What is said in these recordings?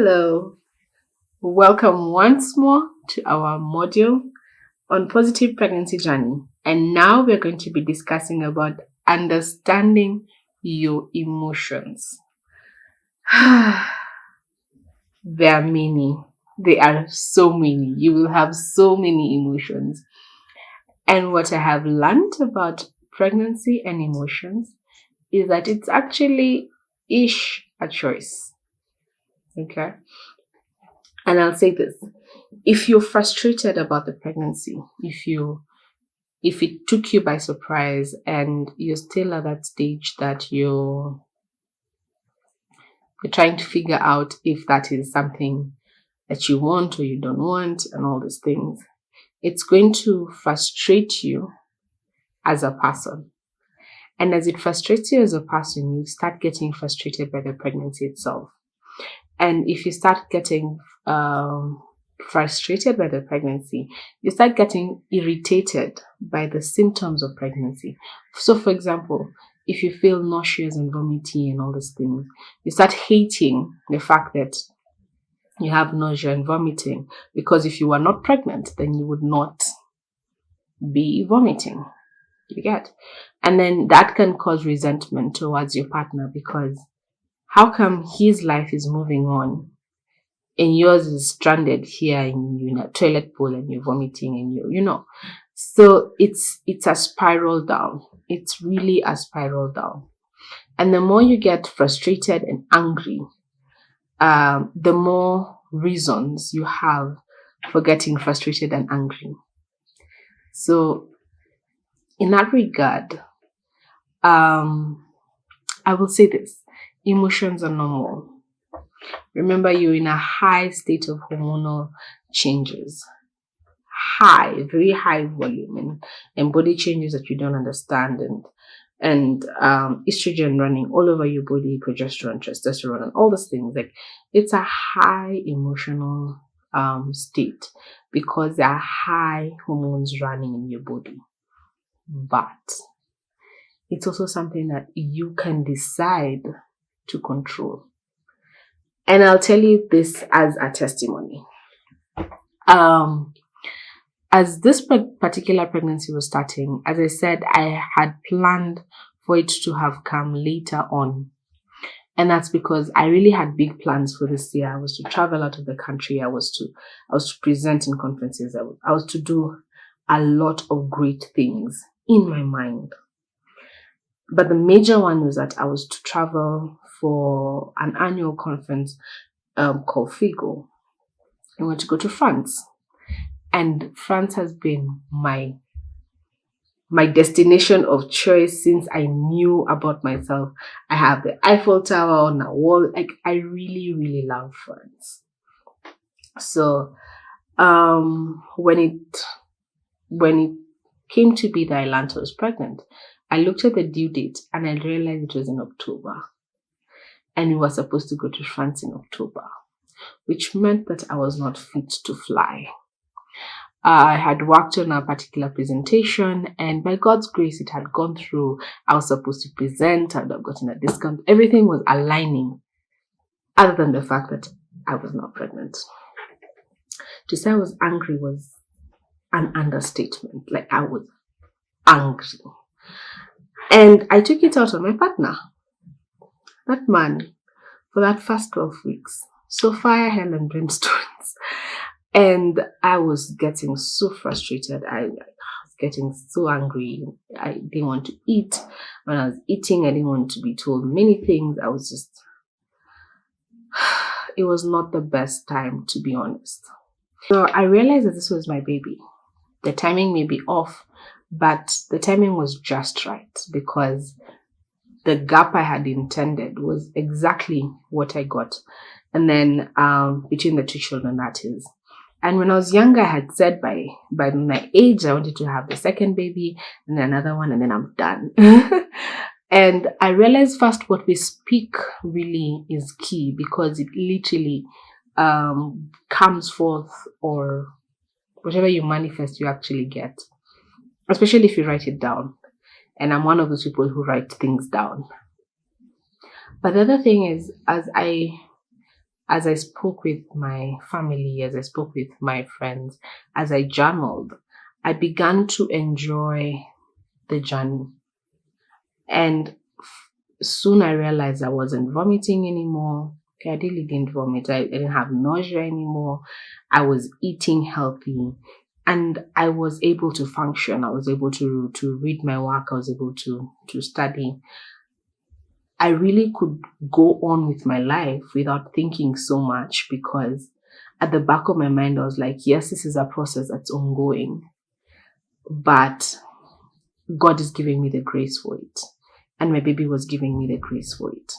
Hello, welcome once more to our module on positive pregnancy journey. And now we're going to be discussing about understanding your emotions. There are many. There are so many. You will have so many emotions. And what I have learned about pregnancy and emotions is that it's actually a choice. Okay. And I'll say this. If you're frustrated about the pregnancy, if it took you by surprise and you're still at that stage that you're trying to figure out if that is something that you want or you don't want and all these things, it's going to frustrate you as a person. And as it frustrates you as a person, you start getting frustrated by the pregnancy itself. And if you start getting frustrated by the pregnancy, you start getting irritated by the symptoms of pregnancy. So, for example, if you feel nauseous and vomiting and all these things, you start hating the fact that you have nausea and vomiting, because if you were not pregnant, then you would not be vomiting. You get? And then that can cause resentment towards your partner, because how come his life is moving on and yours is stranded here in a toilet bowl and you're vomiting and so it's a spiral down. It's really a spiral down. And the more you get frustrated and angry, the more reasons you have for getting frustrated and angry. So in that regard, I will say this: emotions are normal. Remember, you're in a high state of hormonal changes, very high volume, and body changes that you don't understand, and estrogen running all over your body, progesterone, testosterone, and all those things. Like, it's a high emotional state because there are high hormones running in your body. But it's also something that you can decide to control. And I'll tell you this as a testimony. As this particular pregnancy was starting, as I said, I had planned for it to have come later on. And that's because I really had big plans for this year. I was to travel out of the country. I was to present in conferences. I was to do a lot of great things in my mind. But the major one was that I was to travel for an annual conference called FIGO. I want to go to France. And France has been my destination of choice since I knew about myself. I have the Eiffel Tower on a wall. Like, I really, really love France. So when it came to be that Atlanta was pregnant, I looked at the due date and I realized it was in October. And we were supposed to go to France in October, which meant that I was not fit to fly. I had worked on a particular presentation, and by God's grace, it had gone through. I was supposed to present, I would have gotten a discount. Everything was aligning, other than the fact that I was not pregnant. To say I was angry was an understatement. Like, I was angry. And I took it out on my partner. That man, for that first 12 weeks, so fire, hell, and brimstones. And I was getting so frustrated. I was getting so angry. I didn't want to eat. When I was eating, I didn't want to be told many things. I was just... It was not the best time, to be honest. So I realized that this was my baby. The timing may be off, but the timing was just right, because the gap I had intended was exactly what I got. And then between the two children, that is. And when I was younger, I had said by my age, I wanted to have the second baby and then another one, and then I'm done. And I realized first, what we speak really is key, because it literally comes forth, or whatever you manifest, you actually get, especially if you write it down. And I'm one of those people who write things down. But the other thing is, as I as I spoke with my family, as I spoke with my friends, as I journaled, I began to enjoy the journey. And soon I realized I wasn't vomiting anymore. Okay, I really didn't vomit. I didn't have nausea anymore. I was eating healthy and I was able to function. I was able to read my work. I was able to study. I really could go on with my life without thinking so much, because at the back of my mind, I was like, yes, this is a process that's ongoing, but God is giving me the grace for it. And my baby was giving me the grace for it.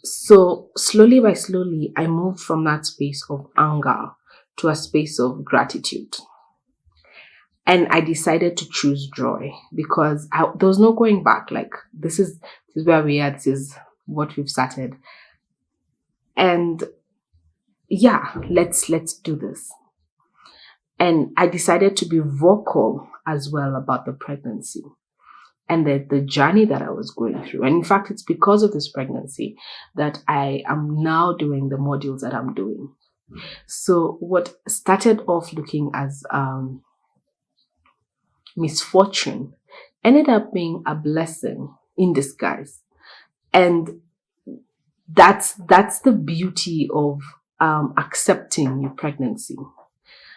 So slowly by slowly, I moved from that space of anger to a space of gratitude. And I decided to choose joy because there was no going back. Like, this is where we are. This is what we've started. And yeah, let's do this. And I decided to be vocal as well about the pregnancy and the journey that I was going through. And in fact, it's because of this pregnancy that I am now doing the modules that I'm doing. So what started off looking as misfortune ended up being a blessing in disguise. And that's the beauty of accepting your pregnancy,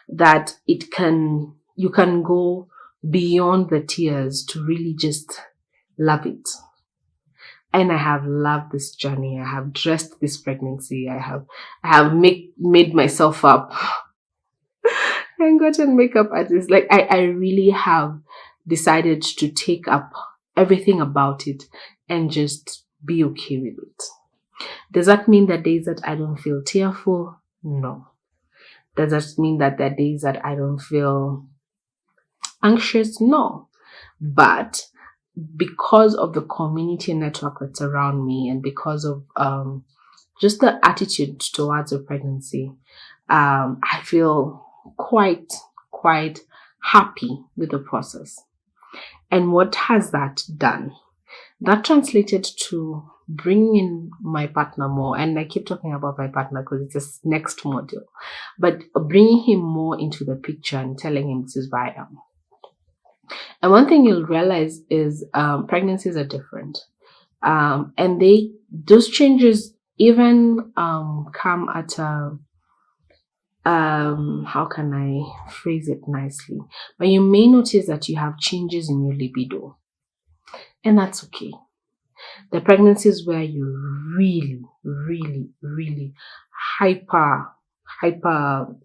that you can go beyond the tears to really just love it. And I have loved this journey. I have dressed this pregnancy. I have made myself up and gotten makeup artists. Like, I really have decided to take up everything about it and just be okay with it. Does that mean that days that I don't feel tearful? No. Does that mean that there are days that I don't feel anxious? No. But because of the community network that's around me, and because of just the attitude towards a pregnancy, I feel quite happy with the process. And what has that done? That translated to bringing in my partner more. And I keep talking about my partner because it's this next module, but bringing him more into the picture and telling him this is where I am. And one thing you'll realize is pregnancies are different. And those changes even come at a, how can I phrase it nicely? But you may notice that you have changes in your libido. And that's okay. The pregnancies where you really, really, really hyper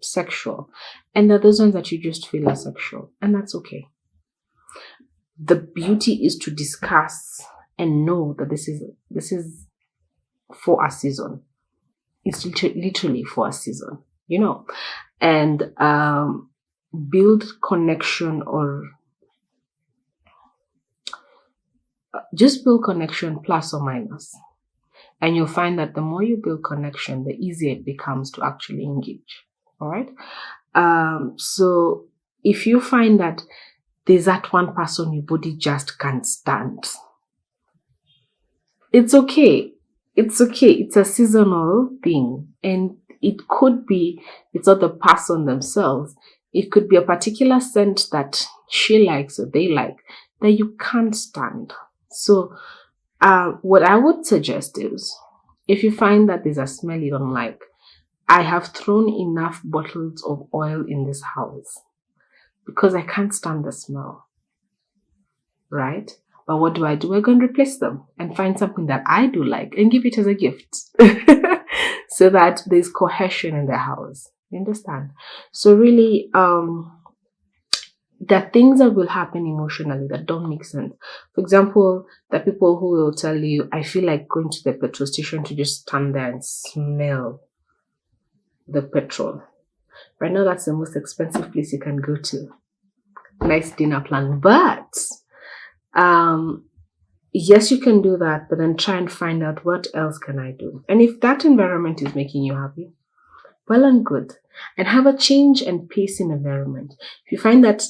sexual, and there are those ones that you just feel asexual, and that's okay. The beauty is to discuss and know that this is for a season. It's literally for a season, and build connection, or just build connection plus or minus. And you'll find that the more you build connection, the easier it becomes to actually engage. All right. So if you find that there's that one person your body just can't stand, it's okay. It's okay. It's a seasonal thing. And it could be, it's not the person themselves. It could be a particular scent that she likes or they like that you can't stand. So what I would suggest is, if you find that there's a smell you don't like, I have thrown enough bottles of oil in this house because I can't stand the smell, right? But what do? We're going to replace them and find something that I do like and give it as a gift so that there's cohesion in the house. You understand? So really, there are things that will happen emotionally that don't make sense. For example, there are people who will tell you, I feel like going to the petrol station to just stand there and smell the petrol. Right now, that's the most expensive place you can go to. Nice dinner plan. But yes, you can do that, but then try and find out what else can I do. And if that environment is making you happy, well and good. And have a change and pace in environment. If you find that,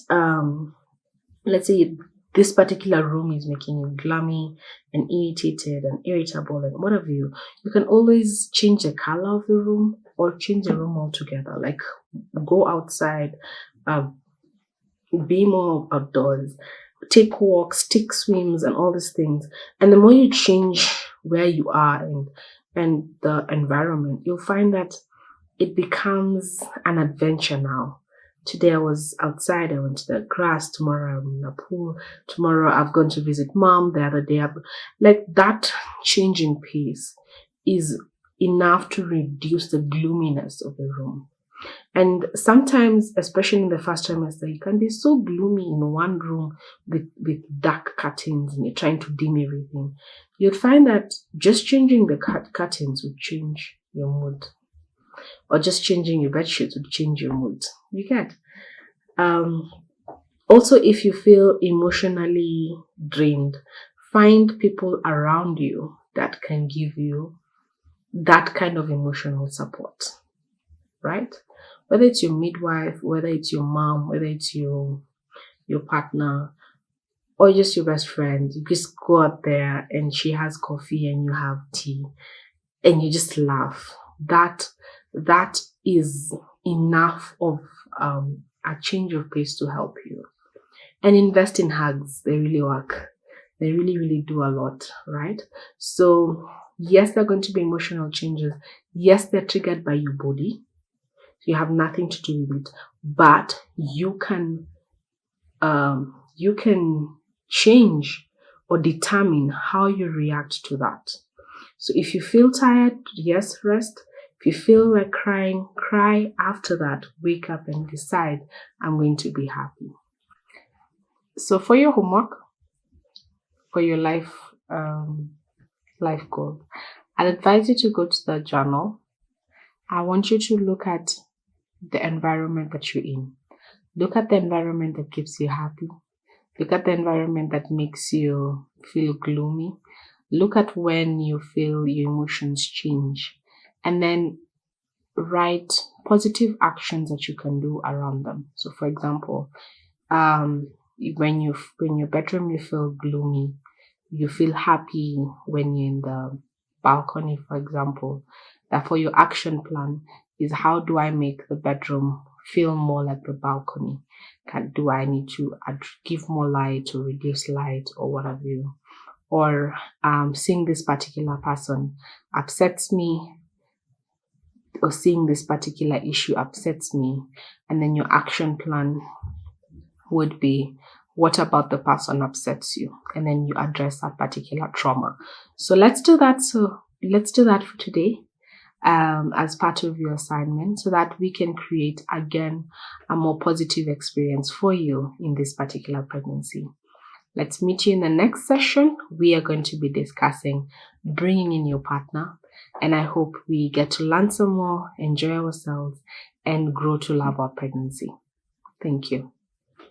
let's say this particular room is making you gloomy and irritated and irritable and what have you, you can always change the color of the room or change the room altogether. Like go outside, be more outdoors, take walks, take swims, and all these things. And the more you change where you are and the environment, you'll find that it becomes an adventure now. Today I was outside, I went to the grass, tomorrow I'm in the pool, tomorrow I've gone to visit mom, the other day like that change in pace is enough to reduce the gloominess of the room. And sometimes, especially in the first trimester, you can be so gloomy in one room with dark curtains and you're trying to dim everything. You'd find that just changing the curtains would change your mood, or just changing your bed sheets would change your mood. You get. Um, Also, if you feel emotionally drained, find people around you that can give you that kind of emotional support, right? Whether it's your midwife, whether it's your mom, whether it's your partner, or just your best friend, you just go out there and she has coffee and you have tea and you just laugh. That is enough of a change of pace to help you. And invest in hugs. They really work. They really, really do a lot, right? So yes, there are going to be emotional changes. Yes, they're triggered by your body. You have nothing to do with it, but you can change or determine how you react to that. So if you feel tired, yes, rest. If you feel like crying, cry. After that, wake up and decide, I'm going to be happy. So for your homework, for your life goal, I'd advise you to go to the journal. I want you to look at the environment that you're in. Look at the environment that keeps you happy. Look at the environment that makes you feel gloomy. Look at when you feel your emotions change. And then write positive actions that you can do around them. So for example, when your bedroom you feel gloomy, you feel happy when you're in the balcony, for example. Therefore, your action plan is, how do I make the bedroom feel more like the balcony? Do I need to give more light or reduce light or what have you? Or seeing this particular person upsets me, or seeing this particular issue upsets me. And then your action plan would be, what about the person upsets you? And then you address that particular trauma. So let's do that. So let's do that for today, as part of your assignment, so that we can create again a more positive experience for you in this particular pregnancy. Let's meet you in the next session. We are going to be discussing bringing in your partner, and I hope we get to learn some more, enjoy ourselves, and grow to love our pregnancy. Thank you.